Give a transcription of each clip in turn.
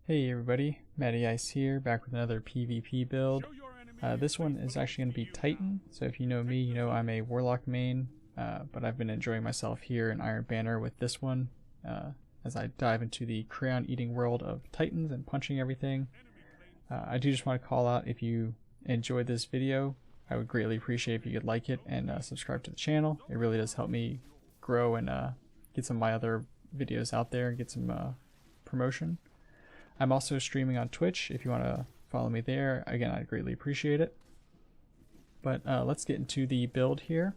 Hey everybody, Matty Ice here, back with another PvP build. This one is actually going to be Titan, so if you know me, you know I'm a Warlock main, but I've been enjoying myself here in Iron Banner with this one, as I dive into the crayon-eating world of Titans and punching everything. I do just want to call out, if you enjoyed this video, I would greatly appreciate if you could like it and subscribe to the channel. It really does help me grow and get some of my other videos out there and get some promotion. I'm also streaming on Twitch. If you want to follow me there, again, I'd greatly appreciate it. But let's get into the build here.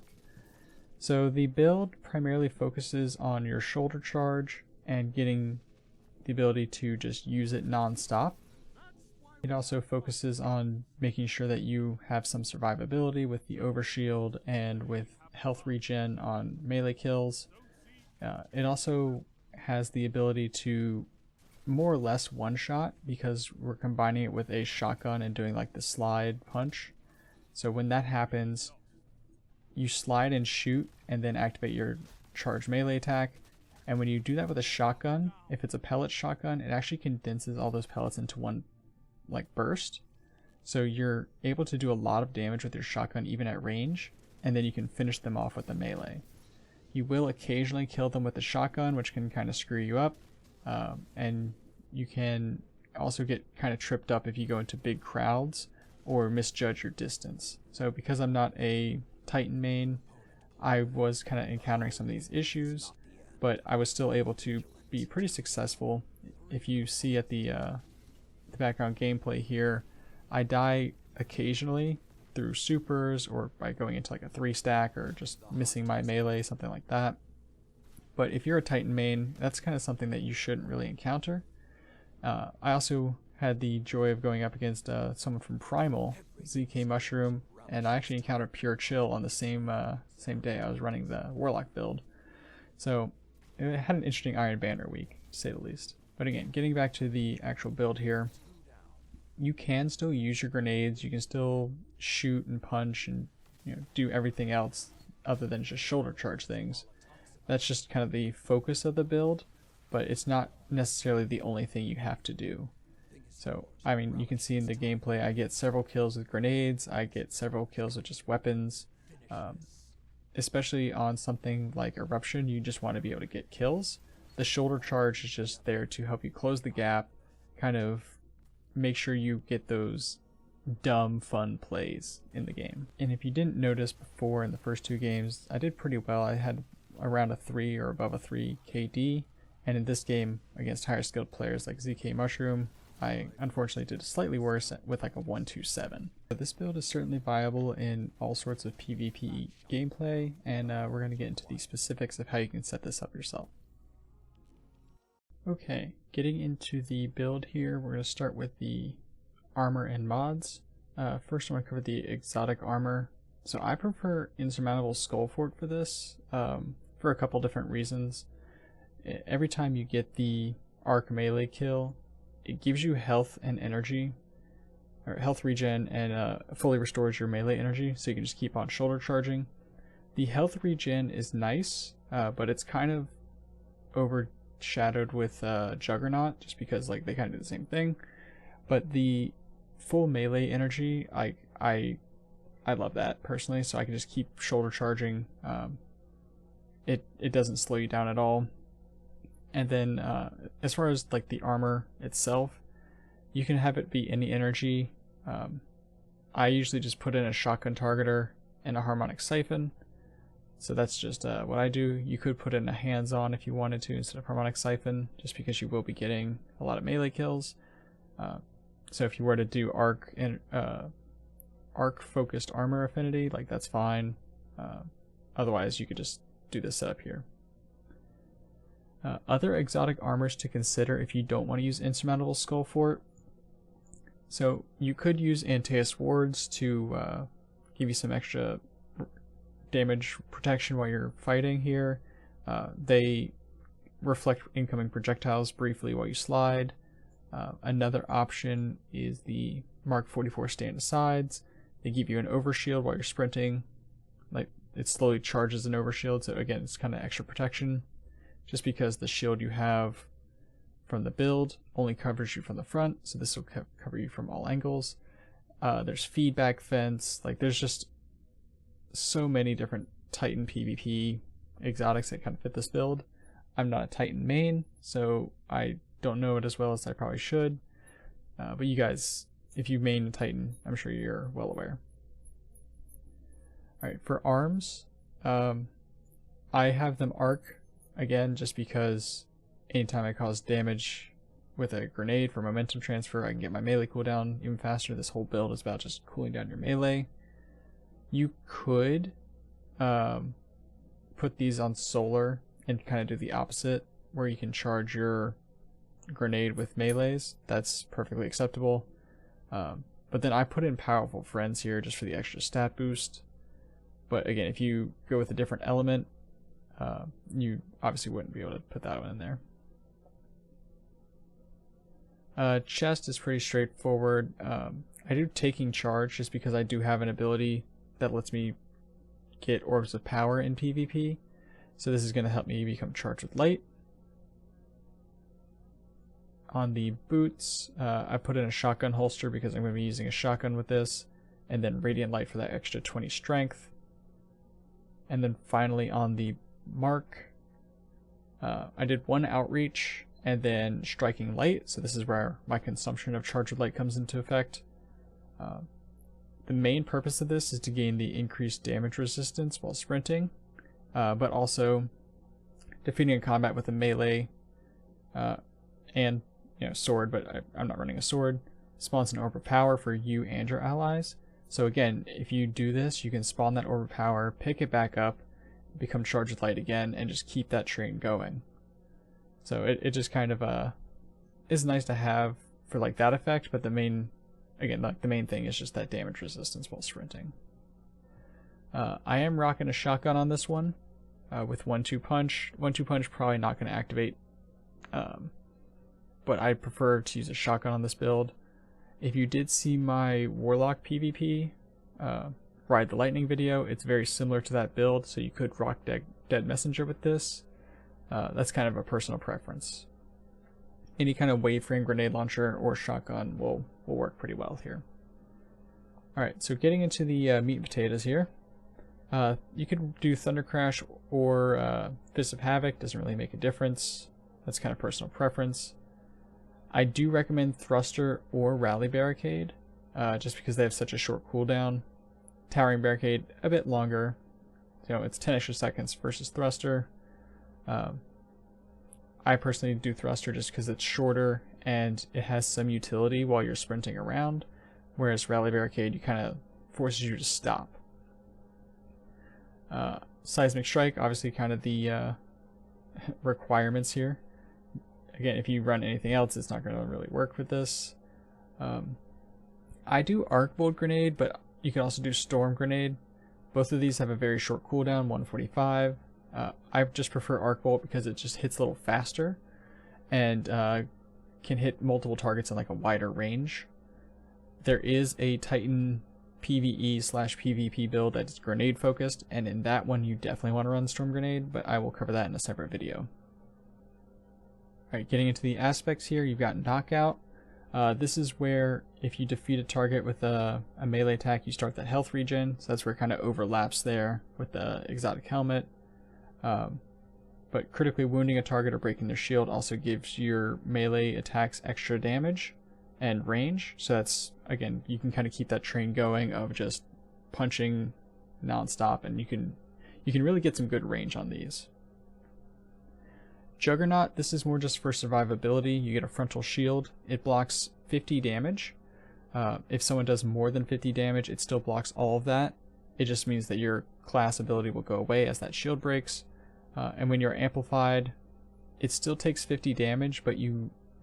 So the build primarily focuses on your shoulder charge and getting the ability to just use it non-stop. It also focuses on making sure that you have some survivability with the overshield and with health regen on melee kills. It also has the ability to more or less one shot because we're combining it with a shotgun and doing like the slide punch. So when that happens, you slide and shoot and then activate your charged melee attack. And when you do that with a shotgun, if it's a pellet shotgun, it actually condenses all those pellets into one like burst. So you're able to do a lot of damage with your shotgun even at range, and then you can finish them off with the melee. You will occasionally kill them with the shotgun, which can kind of screw you up. And you can also get kind of tripped up if you go into big crowds or misjudge your distance. So because I'm not a Titan main, I was kind of encountering some of these issues, but I was still able to be pretty successful. If you see at the background gameplay here, I die occasionally through supers or by going into like a 3-stack or just missing my melee, something like that. But if you're a Titan main, that's kind of something that you shouldn't really encounter. I also had the joy of going up against someone from Primal, ZK Mushroom, and I actually encountered Pure Chill on the same day I was running the Warlock build. So it had an interesting Iron Banner week, to say the least. But again, getting back to the actual build here, you can still use your grenades, you can still shoot and punch and do everything else other than just shoulder charge things. That's just kind of the focus of the build, but it's not necessarily the only thing you have to do. So, I mean, you can see in the gameplay, I get several kills with grenades, I get several kills with just weapons. Especially on something like Eruption, you just want to be able to get kills. The shoulder charge is just there to help you close the gap, kind of make sure you get those dumb fun plays in the game. And if you didn't notice before in the first two games, I did pretty well. I had around a 3 or above a 3 KD, and in this game against higher skilled players like ZK Mushroom, I unfortunately did slightly worse with like a 127. But this build is certainly viable in all sorts of PvP gameplay, and we're going to get into the specifics of how you can set this up yourself. Okay, getting into the build here, we're going to start with the armor and mods. First I'm going to cover the exotic armor. So I prefer Insurmountable Skull Fort for this, for a couple different reasons. Every time you get the arc melee kill, it gives you health and energy, or health regen, and fully restores your melee energy, so you can just keep on shoulder charging. The health regen is nice, but it's kind of overshadowed with Juggernaut, just because like they kind of do the same thing. But the full melee energy, I love that personally, so I can just keep shoulder charging. It doesn't slow you down at all. And then as far as like the armor itself, you can have it be any energy. I usually just put in a shotgun targeter and a harmonic siphon. So that's just what I do. You could put in a hands-on if you wanted to instead of harmonic siphon, just because you will be getting a lot of melee kills. So if you were to do arc focused armor affinity, like that's fine. Otherwise you could just do this setup here. Other exotic armors to consider if you don't want to use Insurmountable Skull Fort. So you could use Antaeus Wards to give you some extra damage protection while you're fighting here. They reflect incoming projectiles briefly while you slide. Another option is the Mark 44 Stand Asides. They give you an overshield while you're sprinting. Like, it slowly charges an overshield, so again, it's kind of extra protection. Just because the shield you have from the build only covers you from the front, so this will cover you from all angles. There's feedback fence, like there's just so many different Titan PvP exotics that kind of fit this build. I'm not a Titan main, so I don't know it as well as I probably should, but you guys, if you main a Titan, I'm sure you're well aware. Alright, for arms, I have them arc, again, just because anytime I cause damage with a grenade for momentum transfer, I can get my melee cooldown even faster. This whole build is about just cooling down your melee. You could put these on solar and kind of do the opposite, where you can charge your grenade with melees. That's perfectly acceptable. But then I put in powerful friends here just for the extra stat boost. But again, if you go with a different element, you obviously wouldn't be able to put that one in there. Chest is pretty straightforward. I do taking charge just because I do have an ability that lets me get orbs of power in PvP. So this is going to help me become charged with light. On the boots, I put in a shotgun holster because I'm going to be using a shotgun with this, and then radiant light for that extra 20 strength. And then finally on the mark, I did one outreach and then striking light, so this is where my consumption of charged with light comes into effect. The main purpose of this is to gain the increased damage resistance while sprinting, but also defeating a combat with a melee and sword, but I'm not running a sword, spawns an orb of power for you and your allies. So again, if you do this, you can spawn that orb of power, pick it back up, become charged with light again, and just keep that train going. So it just kind of is nice to have for like that effect, but the main thing is just that damage resistance while sprinting. I am rocking a shotgun on this one with 1-2 punch. 1-2 punch probably not going to activate, but I prefer to use a shotgun on this build. If you did see my Warlock PvP Ride the Lightning video, it's very similar to that build, so you could rock Dead Messenger with this. That's kind of a personal preference. Any kind of wave frame grenade launcher or shotgun will work pretty well here. Alright, so getting into the meat and potatoes here. You could do Thunder Crash or Fist of Havoc, doesn't really make a difference. That's kind of personal preference. I do recommend Thruster or Rally Barricade, just because they have such a short cooldown. Towering Barricade, a bit longer. It's 10 extra seconds versus Thruster. I personally do Thruster just because it's shorter and it has some utility while you're sprinting around, whereas Rally Barricade kind of forces you to stop. Seismic Strike, obviously kind of the requirements here. Again, if you run anything else, it's not going to really work with this. I do Arc Bolt Grenade, but you can also do Storm Grenade. Both of these have a very short cooldown, 145. I just prefer Arc Bolt because it just hits a little faster and can hit multiple targets in like a wider range. There is a Titan PvE/PvP build that's grenade focused, and in that one you definitely want to run Storm Grenade, but I will cover that in a separate video. Alright, getting into the aspects here, you've got Knockout. This is where if you defeat a target with a melee attack, you start that health regen, so that's where it kind of overlaps there with the exotic helmet. But critically wounding a target or breaking their shield also gives your melee attacks extra damage and range, so that's, again, you can kind of keep that train going of just punching non-stop, and you can really get some good range on these. Juggernaut, this is more just for survivability. You get a frontal shield. It blocks 50 damage. If someone does more than 50 damage, it still blocks all of that. It just means that your class ability will go away as that shield breaks. And when you're amplified, it still takes 50 damage, but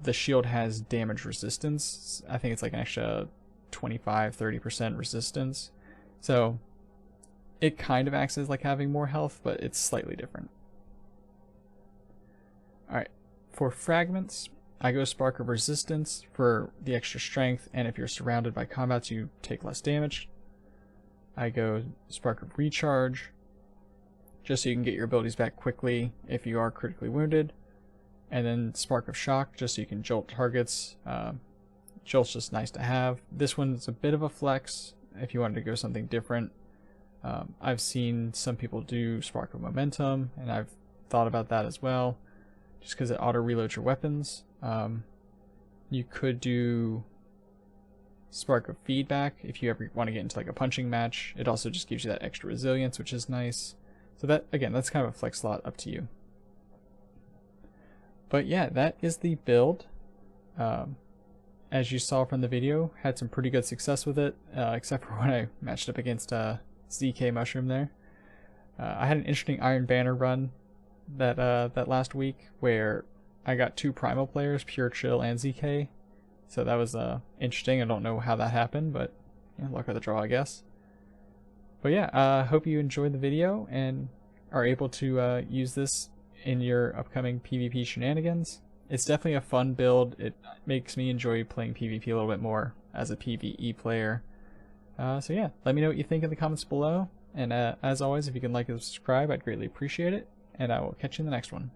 the shield has damage resistance. I think it's like an extra 25-30% resistance. So it kind of acts as like having more health, but it's slightly different. Alright, for fragments, I go Spark of Resistance for the extra strength, and if you're surrounded by combats, you take less damage. I go Spark of Recharge, just so you can get your abilities back quickly if you are critically wounded. And then Spark of Shock, just so you can jolt targets. Jolt's just nice to have. This one's a bit of a flex if you wanted to go something different. I've seen some people do Spark of Momentum, and I've thought about that as well, just because it auto reloads your weapons. You could do Spark of Feedback if you ever want to get into like a punching match. It also just gives you that extra resilience, which is nice. So that, again, that's kind of a flex slot, up to you. But yeah, that is the build. As you saw from the video, had some pretty good success with it, except for when I matched up against ZK Mushroom there. I had an interesting Iron Banner run that last week where I got 2 Primal players, Pure Chill and ZK. So that was interesting. I don't know how that happened, but yeah, luck of the draw, I guess. But yeah, I hope you enjoyed the video and are able to use this in your upcoming PvP shenanigans. It's definitely a fun build. It makes me enjoy playing PvP a little bit more as a PvE player. So yeah, let me know what you think in the comments below. And as always, if you can like and subscribe, I'd greatly appreciate it. And I will catch you in the next one.